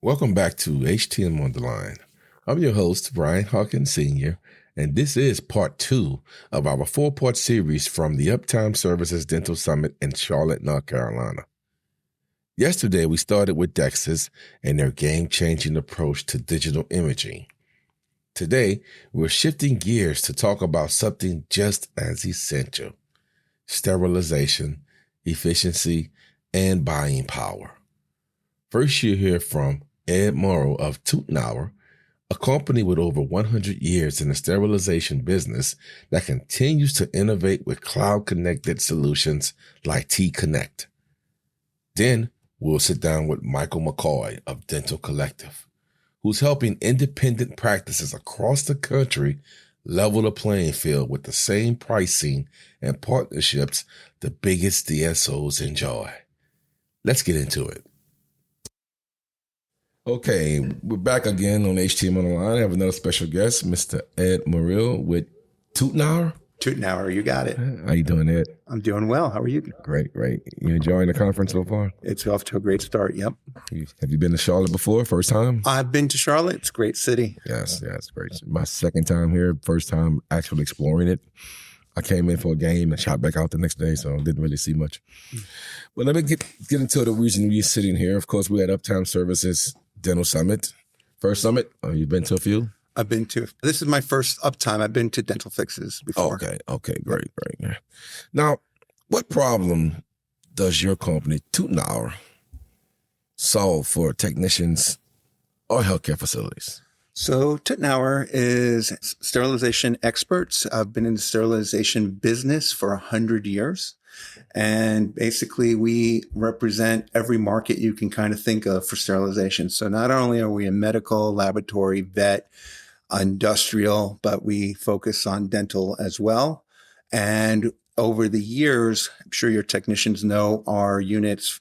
Welcome back to HTM On The Line. I'm your host, Bryant Hawkins Sr., and this is part 2 of our 4-part series from the Uptown Services Dental Summit in Charlotte, North Carolina. Yesterday, we started with DEXs and their game-changing approach to digital imaging. Today, we're shifting gears to talk about something just as essential: sterilization, efficiency, and buying power. First, you'll hear from Morrill of Tuttnauer, a company with over 100 years in the sterilization business that continues to innovate with cloud-connected solutions like T-Connect. Then we'll sit down with McCoy of Dental Collective, who's helping independent practices across the country level the playing field with the same pricing and partnerships the biggest DSOs enjoy. Let's get into it. Okay, we're back again on HTM On The Line. I have another special guest, Mr. Ed Morrill with Tuttnauer. Tuttnauer, you got it. How you doing, Ed? I'm doing well. How are you? Great. You enjoying the conference so far? It's off to a great start, yep. Have you been to Charlotte before, first time? I've been to Charlotte. It's a great city. Yes, it's great. My second time here, first time actually exploring it. I came in for a game and shot back out the next day, so didn't really see much. But let me get into the reason we're sitting here. Of course, we're at Uptown Services Dental Summit. First summit? You've been to a few? I've been to. This is my first Uptime. I've been to Dental Fixes before. Okay, great. Yeah. Now, what problem does your company, Tuttnauer, solve for technicians or healthcare facilities? So Tuttnauer is sterilization experts. I've been in the sterilization business for 100 years. And basically, we represent every market you can kind of think of for sterilization. So not only are we a medical, laboratory, vet, industrial, but we focus on dental as well. And over the years, I'm sure your technicians know our units.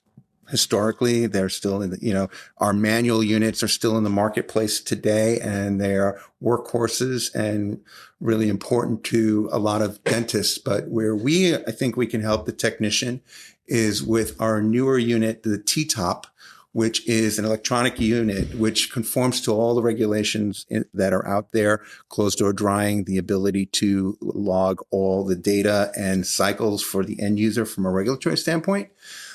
Historically, they're still in the, our manual units are still in the marketplace today, and they are workhorses and really important to a lot of dentists. But where I think we can help the technician is with our newer unit, the T-Top, which is an electronic unit, which conforms to all the regulations that are out there: closed door drying, the ability to log all the data and cycles for the end user from a regulatory standpoint.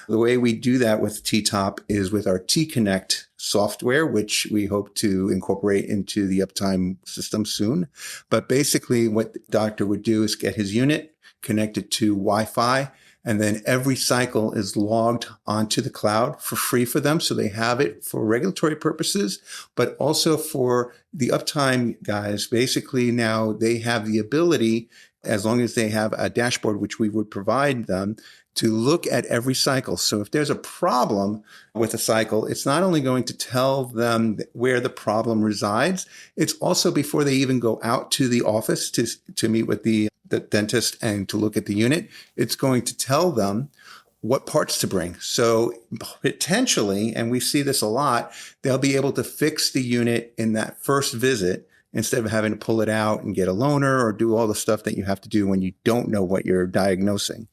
The way we do that with T-Top is with our T-Connect software, which we hope to incorporate into the Uptime system soon. But basically what the doctor would do is get his unit connected to Wi-Fi, and then every cycle is logged onto the cloud for free for them. So they have it for regulatory purposes, but also for the Uptime guys. Basically now they have the ability, as long as they have a dashboard, which we would provide them, to look at every cycle. So if there's a problem with a cycle, it's not only going to tell them where the problem resides, it's also, before they even go out to the office to meet with the dentist and to look at the unit, it's going to tell them what parts to bring. So potentially, and we see this a lot, they'll be able to fix the unit in that first visit instead of having to pull it out and get a loaner or do all the stuff that you have to do when you don't know what you're diagnosing.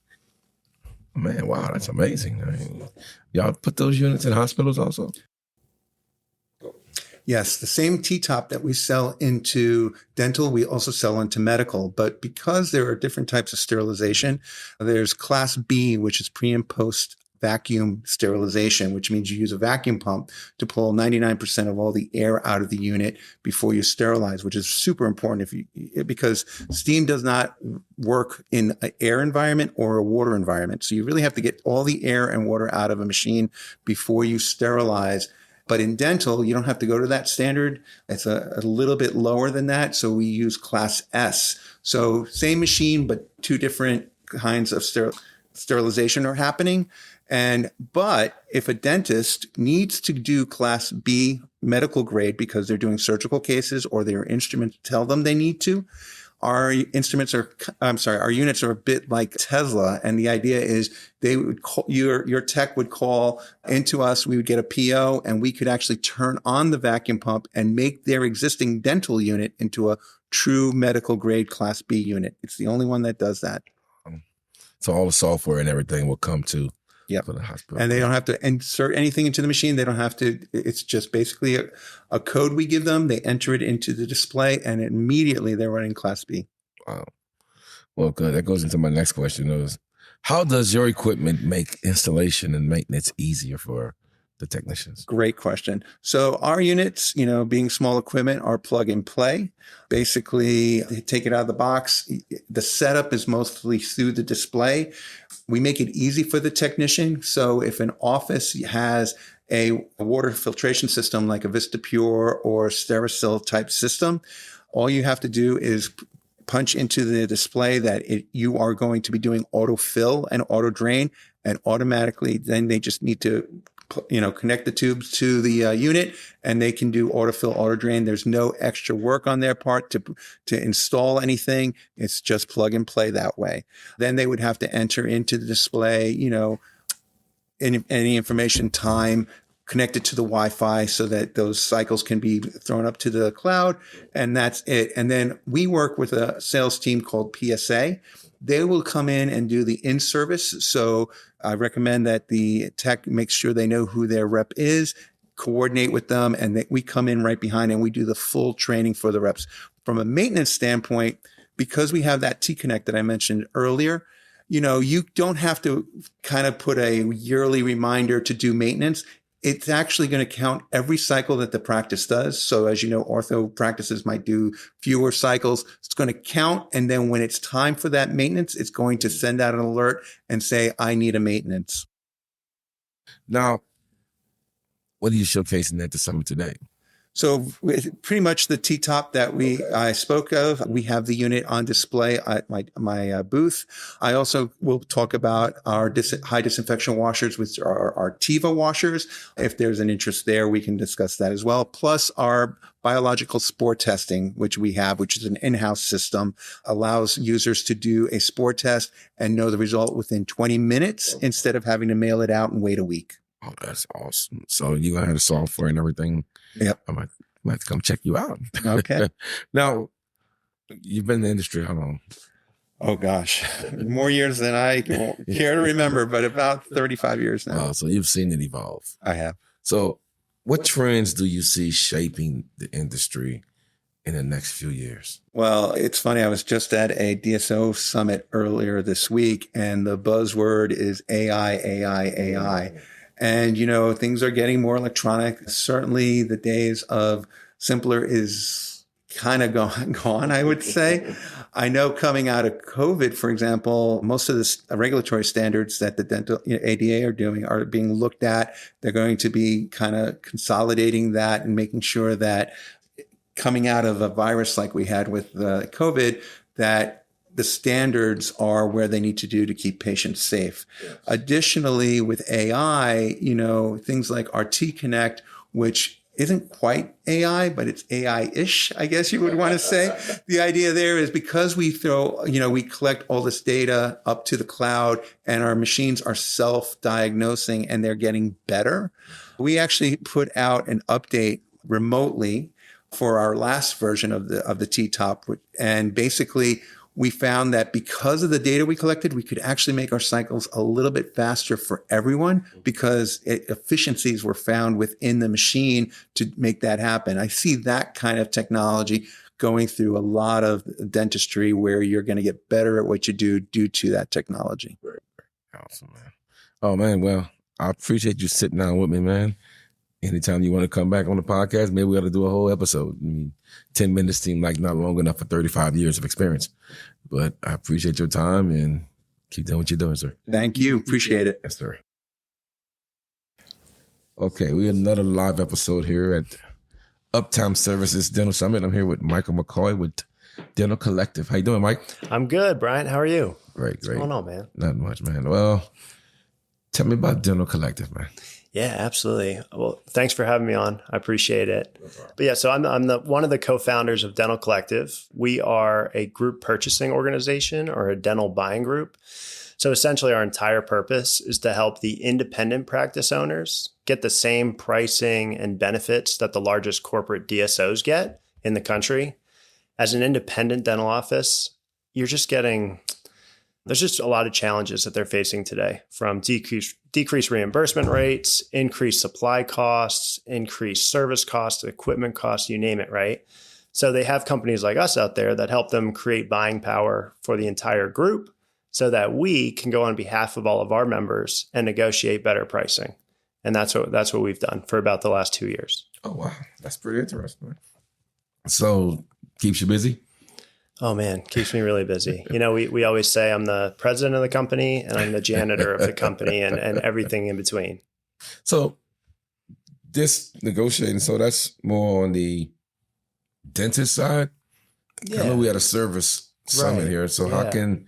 Man, wow, that's amazing. Y'all put those units in hospitals also? Yes, the same T-Top that we sell into dental, we also sell into medical. But because there are different types of sterilization, there's Class B, which is pre and post vacuum sterilization, which means you use a vacuum pump to pull 99% of all the air out of the unit before you sterilize, which is super important because steam does not work in an air environment or a water environment. So you really have to get all the air and water out of a machine before you sterilize. But in dental, you don't have to go to that standard. It's a little bit lower than that. So we use Class S. So same machine, but two different kinds of sterilization are happening. But if a dentist needs to do Class B medical grade because they're doing surgical cases or their instruments tell them they need to, our units are a bit like Tesla. And the idea is they would call, your tech would call into us, we would get a PO, and we could actually turn on the vacuum pump and make their existing dental unit into a true medical grade Class B unit. It's the only one that does that. So all the software and everything will come to Yep. for the hospital. And they don't have to insert anything into the machine. They don't have to. It's just basically a code we give them. They enter it into the display, and immediately they're running Class B. Wow. Well, good. That goes into my next question. Is how does your equipment make installation and maintenance easier for the technicians? Great question. So our units, being small equipment, are plug and play. Basically, they take it out of the box. The setup is mostly through the display. We make it easy for the technician. So if an office has a water filtration system like a VistaPure or Sterisil type system, all you have to do is punch into the display that you are going to be doing autofill and auto drain, and automatically then they just need to connect the tubes to the unit, and they can do autofill, auto drain. There's no extra work on their part to install anything. It's just plug and play that way. Then they would have to enter into the display, any information, time, connect it to the Wi-Fi so that those cycles can be thrown up to the cloud, and that's it. And then we work with a sales team called PSA. They will come in and do the in-service. So I recommend that the tech makes sure they know who their rep is, coordinate with them, and that we come in right behind and we do the full training for the reps. From a maintenance standpoint, because we have that T-Connect that I mentioned earlier, you don't have to kind of put a yearly reminder to do maintenance. It's actually going to count every cycle that the practice does. So as you know, ortho practices might do fewer cycles. It's going to count. And then when it's time for that maintenance, it's going to send out an alert and say, I need a maintenance. Now, what are you showcasing at the summit today? So pretty much the T-top that I spoke of, we have the unit on display at my booth. I also will talk about our high disinfection washers, which are our Tiva washers. If there's an interest there, we can discuss that as well. Plus our biological spore testing, which we have, which is an in-house system, allows users to do a spore test and know the result within 20 minutes instead of having to mail it out and wait a week. Oh, that's awesome. So you're going to have the software and everything. Yep. I might come check you out. Okay. Now, you've been in the industry how long? Oh, gosh. More years than I care to remember, but about 35 years now. Oh, so you've seen it evolve. I have. So what trends do you see shaping the industry in the next few years? Well, it's funny. I was just at a DSO summit earlier this week, and the buzzword is AI, AI, AI. And, things are getting more electronic. Certainly the days of simpler is kind of gone, I would say. I know coming out of COVID, for example, most of the regulatory standards that the dental ADA are doing are being looked at. They're going to be kind of consolidating that and making sure that coming out of a virus like we had with COVID, that the standards are where they need to do to keep patients safe. Yes. Additionally, with AI, things like our T-Connect, which isn't quite AI, but it's AI-ish, I guess you would want to say. The idea there is because we we collect all this data up to the cloud and our machines are self-diagnosing and they're getting better. We actually put out an update remotely for our last version of the T-Top. And basically, we found that because of the data we collected, we could actually make our cycles a little bit faster for everyone because efficiencies were found within the machine to make that happen. I see that kind of technology going through a lot of dentistry where you're going to get better at what you do due to that technology. Awesome, man. Oh, man. Well, I appreciate you sitting down with me, man. Anytime you want to come back on the podcast, maybe we ought to do a whole episode. 10 minutes seem like not long enough for 35 years of experience. But I appreciate your time and keep doing what you're doing, sir. Thank you. Appreciate it. Yes, sir. Okay, we have another live episode here at Uptown Services Dental Summit. I'm here with Michael McCoy with Dental Collective. How you doing, Mike? I'm good, Bryant. How are you? Great. What's going on, man? Not much, man. Well, tell me about Dental Collective, man. Yeah, absolutely. Well, thanks for having me on. I appreciate it. But yeah, so I'm one of the co-founders of Dental Collective. We are a group purchasing organization or a dental buying group. So essentially our entire purpose is to help the independent practice owners get the same pricing and benefits that the largest corporate DSOs get in the country. As an independent dental office, you're just getting There's just a lot of challenges that they're facing today, from decreased reimbursement rates, increased supply costs, increased service costs, equipment costs, you name it, right? So they have companies like us out there that help them create buying power for the entire group so that we can go on behalf of all of our members and negotiate better pricing. And that's what we've done for about the last 2 years. Oh, wow. That's pretty interesting. So keeps you busy? Oh, man, keeps me really busy. We always say I'm the president of the company and I'm the janitor of the company and everything in between. So this negotiating, so that's more on the dentist side? Yeah. I know we had a service summit here. So how can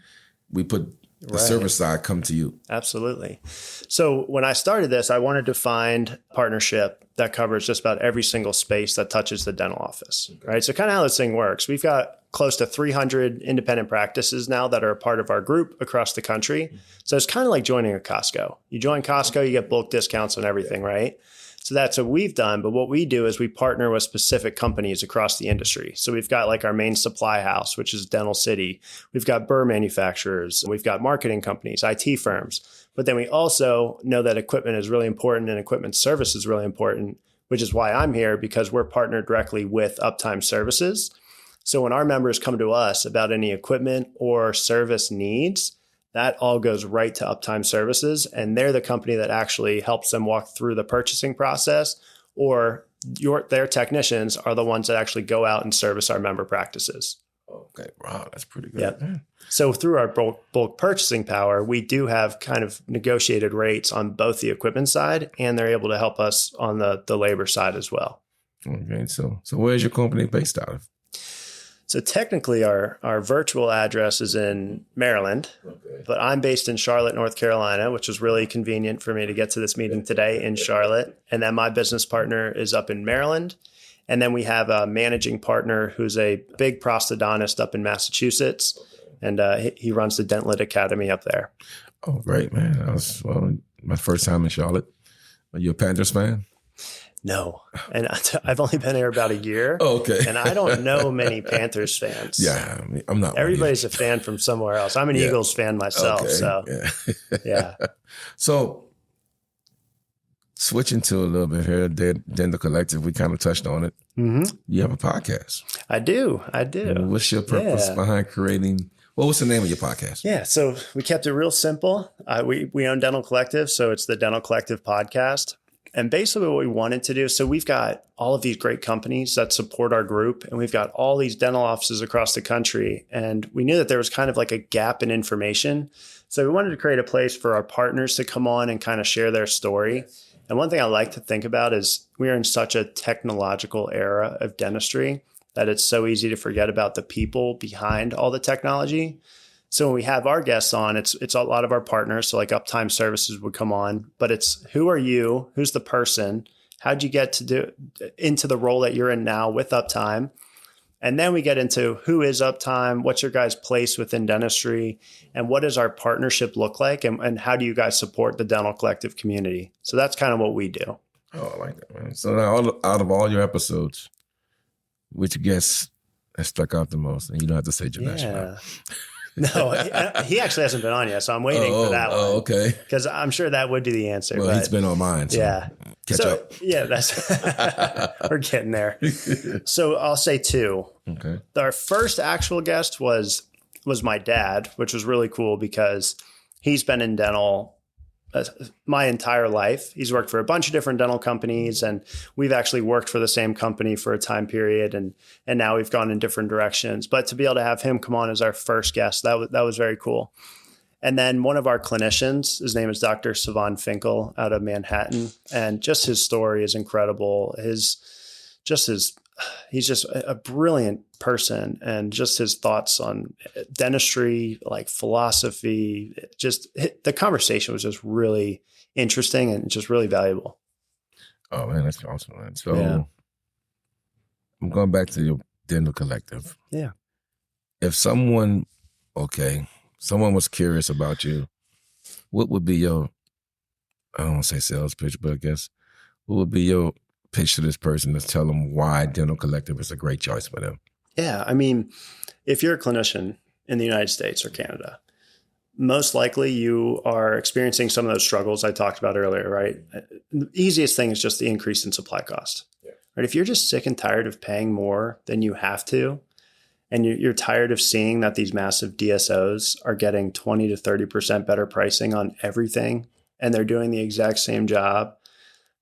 we put the service side come to you? Absolutely. So when I started this, I wanted to find a partnership that covers just about every single space that touches the dental office, right? So kind of how this thing works. We've got close to 300 independent practices now that are a part of our group across the country. So it's kind of like joining a Costco. You join Costco, you get bulk discounts on everything, right? So that's what we've done. But what we do is we partner with specific companies across the industry. So we've got like our main supply house, which is Dental City. We've got burr manufacturers. We've got marketing companies, IT firms. But then we also know that equipment is really important and equipment service is really important, which is why I'm here, because we're partnered directly with Uptown Services. So when our members come to us about any equipment or service needs, that all goes right to Uptime Services, and they're the company that actually helps them walk through the purchasing process, or their technicians are the ones that actually go out and service our member practices. Okay, wow, that's pretty good. Yep. So through our bulk purchasing power, we do have kind of negotiated rates on both the equipment side, and they're able to help us on the labor side as well. Okay, so where's your company based out of? So technically our virtual address is in Maryland, but I'm based in Charlotte, North Carolina, which was really convenient for me to get to this meeting today in Charlotte. And then my business partner is up in Maryland. And then we have a managing partner who's a big prosthodontist up in Massachusetts. And he runs the Dentlit Academy up there. Oh, great, man. That was my first time in Charlotte. Are you a Panthers fan? No. And I've only been here about a year. Oh, okay. And I don't know many Panthers fans. Yeah, I mean, I'm not. Everybody's a fan from somewhere else. I'm an Eagles fan myself. Okay. So, yeah. So, switching to a little bit here, Dental Collective, we kind of touched on it. Mm-hmm. You have a podcast. I do. What's your purpose behind creating? Well, what's the name of your podcast? Yeah, so we kept it real simple. We own Dental Collective, so it's the Dental Collective podcast. And basically what we wanted to do, so we've got all of these great companies that support our group, and we've got all these dental offices across the country. And we knew that there was kind of like a gap in information. So we wanted to create a place for our partners to come on and kind of share their story. And one thing I like to think about is we are in such a technological era of dentistry that it's so easy to forget about the people behind all the technology. So when we have our guests on, it's a lot of our partners. So like Uptime Services would come on, but it's who are you? Who's the person? How'd you get into the role that you're in now with Uptime? And then we get into who is Uptime? What's your guys' place within dentistry? And what does our partnership look like? And how do you guys support the Dental Collective community? So that's kind of what we do. Oh, I like that, man. So now out of all your episodes, which guest has stuck out the most? And you don't have to say Janesh. Yeah. No, he actually hasn't been on yet, so I'm waiting for that one. Oh, okay. Because I'm sure that would be the answer. Well, he's been on mine. So yeah. Catch up. Yeah, we're getting there. So I'll say two. Okay. Our first actual guest was my dad, which was really cool because he's been in dental my entire life. He's worked for a bunch of different dental companies, and we've actually worked for the same company for a time period, and now we've gone in different directions. But to be able to have him come on as our first guest, that was very cool. And then one of our clinicians, his name is Dr. Savan Finkel out of Manhattan, and just his story is incredible. He's just a brilliant person, and just his thoughts on dentistry, like philosophy, just the conversation was just really interesting and just really valuable. Oh man, that's awesome, man. So I'm going back to your Dental Collective. Yeah. If someone was curious about you, what would be your, I don't want to say sales pitch, but I guess what would be your pitch to this person to tell them why Dental Collective is a great choice for them? Yeah. I mean, if you're a clinician in the United States or Canada, most likely you are experiencing some of those struggles I talked about earlier, right? The easiest thing is just the increase in supply cost. Yeah. Right? If you're just sick and tired of paying more than you have to, and you're tired of seeing that these massive DSOs are getting 20 to 30% better pricing on everything, and they're doing the exact same job,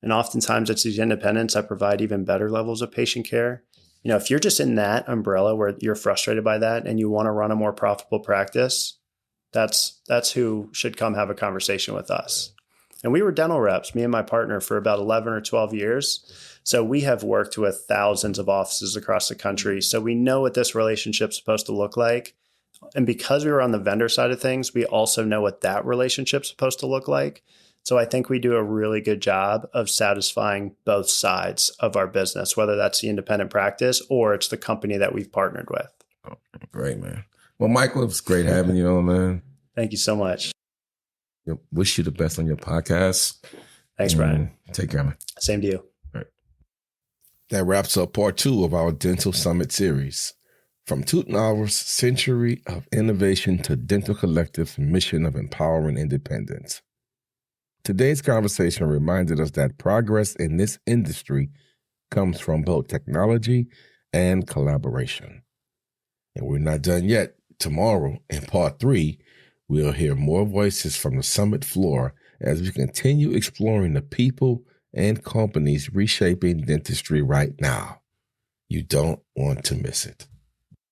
and oftentimes it's these independents that provide even better levels of patient care. You know, if you're just in that umbrella where you're frustrated by that and you want to run a more profitable practice, that's who should come have a conversation with us. And we were dental reps, me and my partner, for about 11 or 12 years. So we have worked with thousands of offices across the country. So we know what this relationship's supposed to look like. And because we were on the vendor side of things, we also know what that relationship's supposed to look like. So I think we do a really good job of satisfying both sides of our business, whether that's the independent practice or it's the company that we've partnered with. Oh, great, man. Well, Michael, it was great having you on, man. Thank you so much. Wish you the best on your podcast. Thanks, Brian. Take care, man. Same to you. All right. That wraps up part 2 of our Dental Summit series. From Tuttnauer's Century of Innovation to Dental Collective's mission of empowering independence. Today's conversation reminded us that progress in this industry comes from both technology and collaboration. And we're not done yet. Tomorrow, in part 3, we'll hear more voices from the summit floor as we continue exploring the people and companies reshaping dentistry right now. You don't want to miss it.